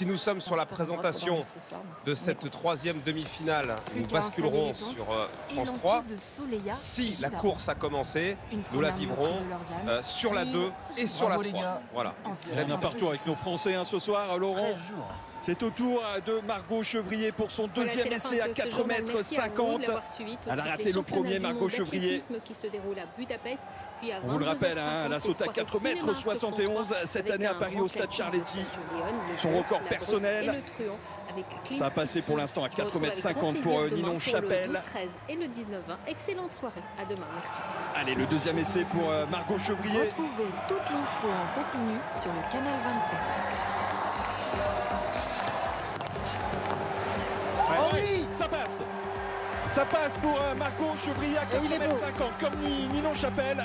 Si nous sommes sur la présentation de cette troisième demi-finale, nous basculerons sur France 3. Si la course a commencé, nous la vivrons sur la 2 et sur la 3. Voilà. Très bien partout avec nos Français ce soir, Laurent. C'est au tour de Margot Chevrier pour son deuxième essai à 4,50 m. Elle a raté le premier, Margot Chevrier. On vous le rappelle, elle a sauté à 4,71 m cette année à Paris au Stade Charletti. Son record personnel. Ça a passé pour l'instant à 4,50 m pour Ninon Chapelle. Et le 19-20. Excellente soirée. À demain. Merci. Allez, le deuxième essai pour Margot Chevrier. Retrouvez toute l'info en continu sur le canal 27. Oh oui, ça passe. Ça passe pour Margot Chevrier à 4,50 m comme Ninon Chapelle.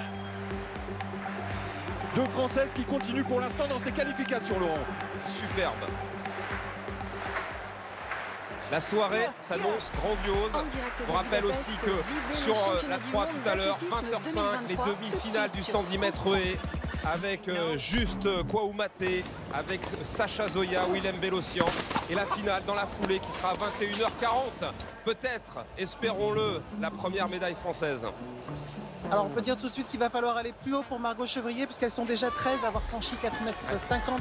Deux Françaises qui continuent pour l'instant dans ces qualifications, Laurent. Superbe. La soirée s'annonce grandiose. Je vous rappelle aussi que sur la 3 tout à l'heure, 20h05, les demi-finales du 110 mètres haies avec Juste Kouaoumate, avec Sacha Zoya, Willem Bellossian et la finale dans la foulée qui sera à 21h40. Peut-être, espérons-le, la première médaille française. Alors on peut dire tout de suite qu'il va falloir aller plus haut pour Margot Chevrier puisqu'elles sont déjà 13 à avoir franchi 4,50 m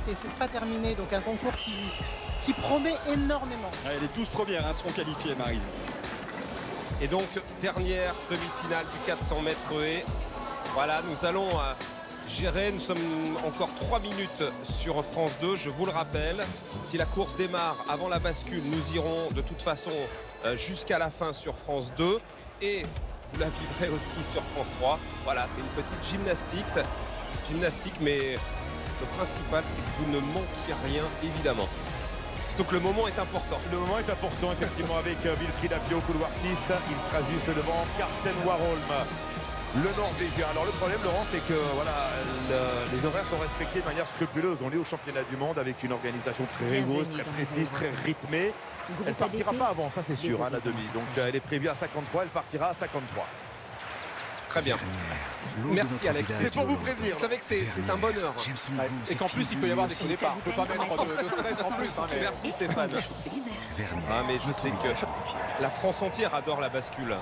et c'est pas terminé. Donc un concours qui promet énormément. Les 12 premières seront qualifiées, Maryse. Et donc dernière demi-finale du 400 mètres haies. Voilà, nous allons gérer. Nous sommes encore 3 minutes sur France 2, je vous le rappelle. Si la course démarre avant la bascule, nous irons de toute façon jusqu'à la fin sur France 2. Et vous la vivrez aussi sur France 3. Voilà, c'est une petite gymnastique, mais le principal, c'est que vous ne manquiez rien, évidemment. Donc le moment est important. Le moment est important, effectivement, avec Wilfried Apio, couloir 6. Il sera juste devant Karsten Warholm, le Norvégien. Alors le problème, Laurent, c'est que voilà, les horaires sont respectés de manière scrupuleuse. On est au championnat du monde avec une organisation très rigoureuse, très précise, très rythmée. Elle ne partira pas avant, ça c'est sûr, la demi. Donc elle est prévue à 53, elle partira à 53. Très bien. Merci Alex. C'est pour vous prévenir. Vous savez que c'est un bonheur. Ouais. Et qu'en plus il peut y avoir des faux départs. On ne peut pas mettre de stress en plus. Mais... Merci Stéphane. Ah mais je sais que la France entière adore la bascule.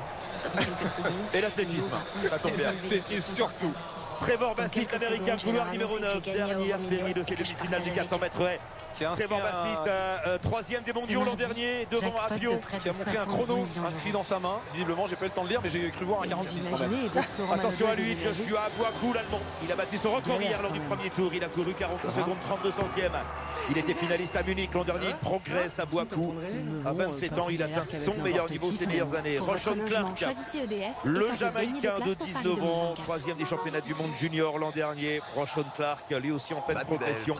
Et l'athlétisme, ça tombe bien. L'athlétisme surtout. Trevor Bassett, l'américain, couloir numéro 9, dernière série de ces demi-finales du 400 mètres haies. Trevor Bassett, troisième des mondiaux l'an dernier, devant Apio, qui a montré un chrono inscrit dans sa main. Visiblement, j'ai pas eu le temps de lire, mais j'ai cru voir un 46 quand même. Attention à lui, Joshua Bouakou, l'allemand. Il a battu son record hier lors du premier tour. Il a couru 48 secondes 32 centièmes. Il était finaliste à Munich l'an dernier. Il progresse à Bouakou. À 27 ans, il atteint son meilleur niveau ces meilleures années. Rochon Clark, le Jamaïcain de 19 ans, troisième des championnats du monde junior l'an dernier. Rochon Clark, lui aussi en pleine progression.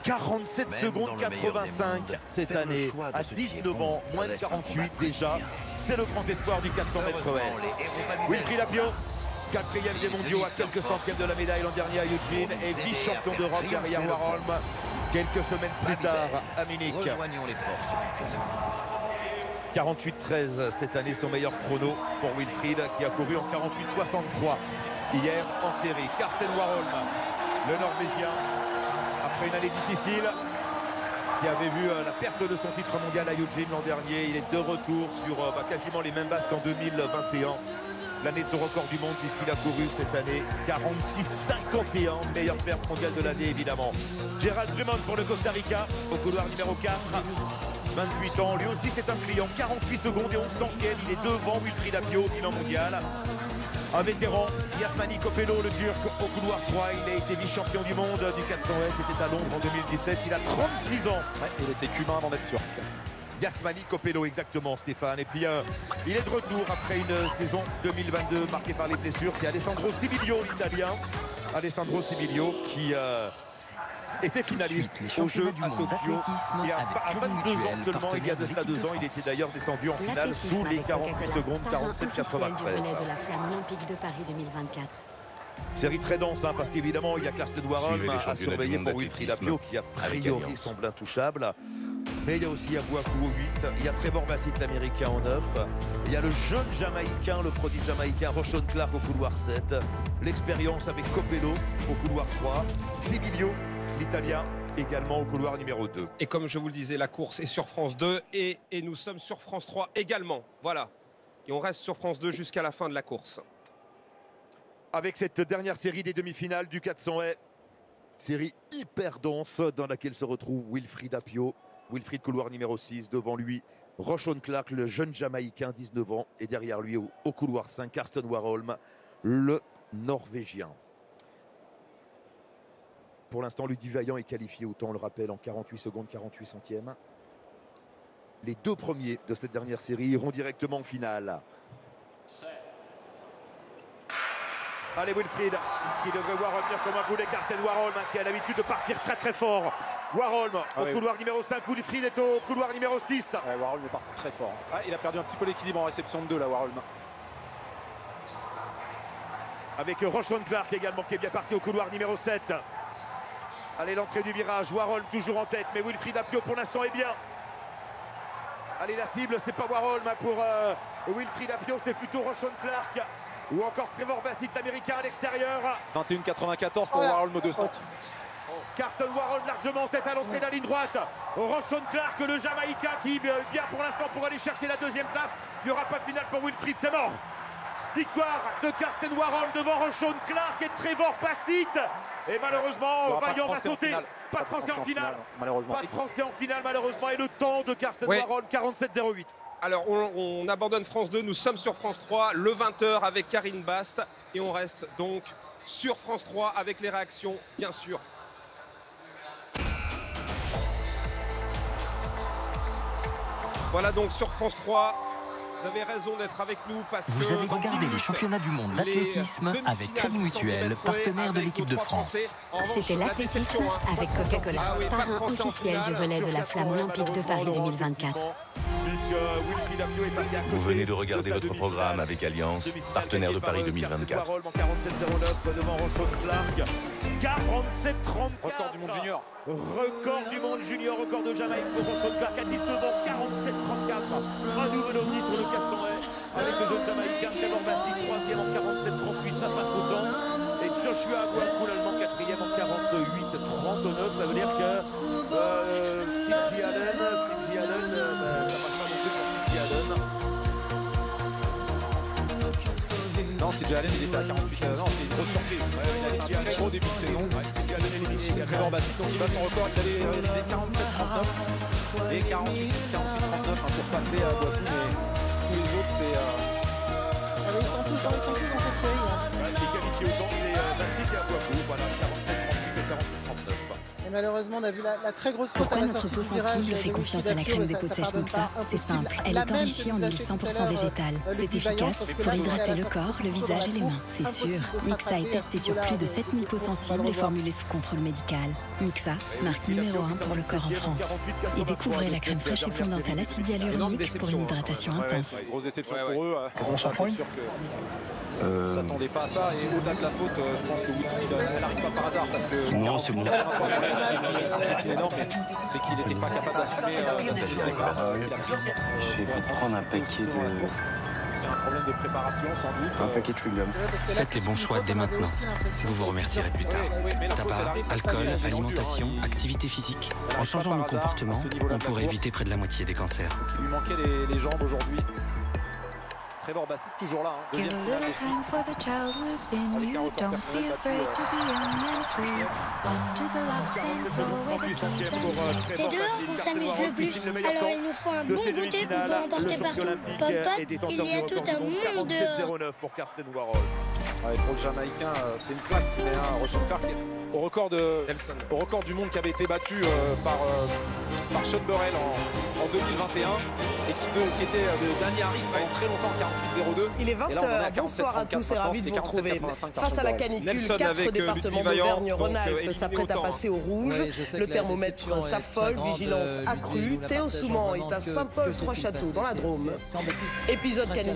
47 secondes 85 cette année, à 19 ans, moins de 48 déjà. C'est le grand espoir du 400 mètres haies. Wilfried Apio, quatrième des mondiaux à quelques centièmes de la médaille l'an dernier à Eugene et vice-champion d'Europe derrière Warholm quelques semaines plus tard à Munich. 48-13 cette année, son meilleur chrono pour Wilfried qui a couru en 48-63 hier en série. Karsten Warholm, le Norvégien, après une année difficile, qui avait vu la perte de son titre mondial à Eugene l'an dernier. Il est de retour sur quasiment les mêmes bases qu'en 2021. L'année de son record du monde puisqu'il a couru cette année 46-51, meilleure perte mondiale de l'année évidemment. Gerald Drummond pour le Costa Rica au couloir numéro 4. 28 ans, lui aussi c'est un client, 48 secondes et 11 centièmes. Il est devant Wilfried Apio au bilan mondial. Un vétéran, Yasmani Kopelo, le Turc, au couloir 3. Il a été vice-champion du monde du 400 S, c'était à Londres en 2017. Il a 36 ans. Ouais, il était cubain avant d'être turc. Yasmani Kopelo, exactement, Stéphane. Et puis, il est de retour après une saison 2022 marquée par les blessures. C'est Alessandro Sibilio, l'Italien. Alessandro Sibilio qui était finaliste aux Jeux à Tokyo. Et à 22 ans seulement, il y a de cela 2 ans, il était d'ailleurs descendu en finale sous les 48 secondes, 47-93. Série très dense, parce qu'évidemment, il y a Karsten Warholm à surveiller pour Wilfried Apio qui a priori semble intouchable. Mais il y a aussi Bouakou au 8, il y a Trevor Bassett l'américain en 9, il y a le jeune jamaïcain, le prodige jamaïcain Rochon Clark au couloir 7, l'expérience avec Kopelo au couloir 3, Sibilio l'italien également au couloir numéro 2. Et comme je vous le disais, la course est sur France 2 et nous sommes sur France 3 également. Voilà. Et on reste sur France 2 jusqu'à la fin de la course. Avec cette dernière série des demi-finales du 400 haies. Série hyper dense dans laquelle se retrouve Wilfried Apio. Wilfried, couloir numéro 6, devant lui Roshon Clark, le jeune Jamaïcain, 19 ans. Et derrière lui, au couloir 5, Karsten Warholm, le Norvégien. Pour l'instant, Ludwig Vaillant est qualifié au temps, on le rappelle, en 48 secondes, 48 centièmes. Les deux premiers de cette dernière série iront directement en finale. Allez, Wilfried, qui devrait voir revenir comme un boulet Karsten Warholm, qui a l'habitude de partir très très fort. Warholm au couloir numéro 5, Wilfried est au couloir numéro 6. Warholm est parti très fort. Il a perdu un petit peu l'équilibre en réception de 2 là, Warholm. Avec Roshon Clark également qui est bien parti au couloir numéro 7. Allez, l'entrée du virage, Warholm toujours en tête, mais Wilfried Apio pour l'instant est bien. Allez, la cible, c'est pas Warholm pour Wilfried Apio, c'est plutôt Roshon Clark. Ou encore Trevor Bassett, l'américain à l'extérieur. 21,94 pour Warholm au 200. Karsten Warholm largement en tête à l'entrée de la ligne droite. Roshon Clark, le Jamaïcain qui vient pour l'instant pour aller chercher la deuxième place. Il n'y aura pas de finale pour Wilfried, c'est mort. Victoire de Karsten Warholm devant Roshon Clark et Trevor Bassett. Et malheureusement, Vaillant va sauter. Pas de Français en finale. Malheureusement. Pas de Français en finale, malheureusement. Et le temps de Karsten Warholm, 47,08. Alors, on abandonne France 2, nous sommes sur France 3, le 20h avec Karine Bast. Et on reste donc sur France 3 avec les réactions, bien sûr. Voilà donc sur France 3. Vous avez raison d'être avec nous parce que... Vous avez regardé le championnat du monde d'athlétisme avec Crédit Mutuel, partenaire de l'équipe de France. C'était l'athlétisme avec Coca-Cola, parrain officiel du relais de la Flamme olympique de Paris 2024. Vous venez de regarder votre programme avec Alliance, partenaire de Paris 2024. 47-34. Record du monde junior. Record du monde junior, record de Jamaïque pour Roshon Clark à 19 ans, 47-34. Un nouvel ovni sur le 400 mètres avec le jeune Jamaïcain Trevor Bassett, 3e en 47-38, ça passe au temps. Et Joshua Aguaku, l'Allemand, 4e en 48-39. Ça veut dire que Sidney Allen, ça passe pas non plus pour Sidney Allen. Non, Sidney Allen, il était à 48. Non, c'est une grosse surprise. Il a été un très gros début de saison. Trevor Bassett, donc il bat son record. Il avait réalisé 47-39 et 48-39 pour passer à Aguaku. Mais tous les autres, c'est. Ils sont tous dans cette série. Qui est qualifié au temps, c'est Bassett et Aguaku. Voilà, 47-38 et 48-39. Et malheureusement, on a vu la très grosse faute Pourquoi à la notre sortie peau du virage sensible fait de confiance Wilfried à la crème Apio, de peau ça sèche pardonne Mixa? pas, C'est impossible. simple, elle La est même enrichie que en nous a huile fait 100% tout à l'heure, végétale. C'est Ludwig Vaillant, efficace sauf que pour là, hydrater elle a le sorti corps, le tout dans visage la et les mains, course. c'est sûr. Impossible de se Mixa est rattraper testé à ce sur plus de niveau-là, 7000 peaux on va le sensibles et voir. formulé sous contrôle médical. Mixa, marque numéro 1 pour le corps en France. Et découvrez la crème fraîche et fondante à l'acide hyaluronique pour une hydratation intense. Grosse déception pour eux. C'est sûr que ne s'attendaient pas à ça. Et au-delà de la faute, je pense que Wilfried n'arrive pas par hasard parce que. Non, c'est bon. C'est énorme, c'est qu'il n'était pas capable d'assumer sa journée comme ça. J'ai fait prendre un paquet de... C'est un problème de préparation sans doute. Un paquet de chewing-gum. Faites les bons choix dès maintenant. Vous vous remercierez plus tard. Tabac, alcool, alimentation, activité physique. En changeant nos comportements, on pourrait éviter près de la moitié des cancers. Donc il lui manquait les jambes aujourd'hui. Trevor Bassett toujours là, hein. Deuxième finale de suite. Avec un record personnel C'est dehors qu'on s'amuse le plus. Alors il nous faut un bon goûter qu'on peut emporter partout. Pop pop, il y a tout un monde dehors. pour Karsten Warholm. Ouais, pour le Jamaïcain, c'est une claque qui met un Roshon Clark au record du monde qui avait été battu par Sean Burrell en 2021 et qui était de Danny Harris pendant très longtemps, 48-02. Il est 20h, bonsoir à tous et ravi de vous retrouver. Face à la canicule, 4 départements d'Auvergne-Rhône-Alpes s'apprêtent à passer au rouge. Le thermomètre s'affole, vigilance accrue. Théo Souman est à Saint-Paul-Trois-Châteaux dans la Drôme. Épisode canicule.